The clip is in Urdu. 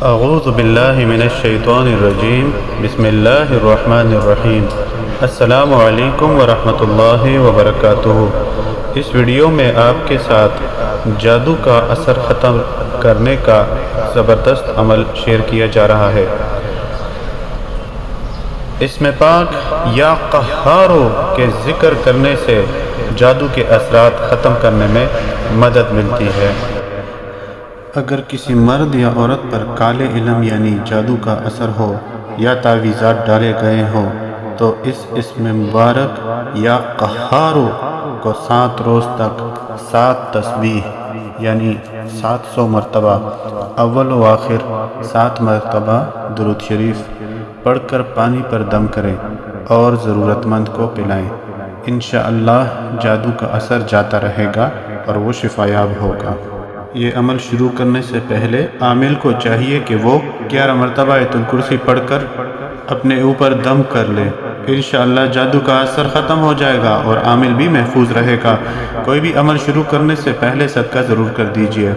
اعوذ باللہ من الشیطان الرجیم بسم اللہ الرحمن الرحیم۔ السلام علیکم ورحمۃ اللہ وبرکاتہ۔ اس ویڈیو میں آپ کے ساتھ جادو کا اثر ختم کرنے کا زبردست عمل شیئر کیا جا رہا ہے۔ اسم پاک یا قہارو کے ذکر کرنے سے جادو کے اثرات ختم کرنے میں مدد ملتی ہے۔ اگر کسی مرد یا عورت پر کالے علم یعنی جادو کا اثر ہو یا تعویذات ڈالے گئے ہوں تو اس اسم مبارک یا قہارو کو 7 روز تک 7 تسبیح یعنی 700 مرتبہ اول و آخر 7 مرتبہ درود شریف پڑھ کر پانی پر دم کریں اور ضرورت مند کو پلائیں۔ انشاءاللہ جادو کا اثر جاتا رہے گا اور وہ شفا یاب ہوگا۔ یہ عمل شروع کرنے سے پہلے عامل کو چاہیے کہ وہ 11 مرتبہ آیت الکرسی پڑھ کر اپنے اوپر دم کر لے۔ انشاءاللہ جادو کا اثر ختم ہو جائے گا اور عامل بھی محفوظ رہے گا۔ کوئی بھی عمل شروع کرنے سے پہلے صدقہ ضرور کر دیجیے۔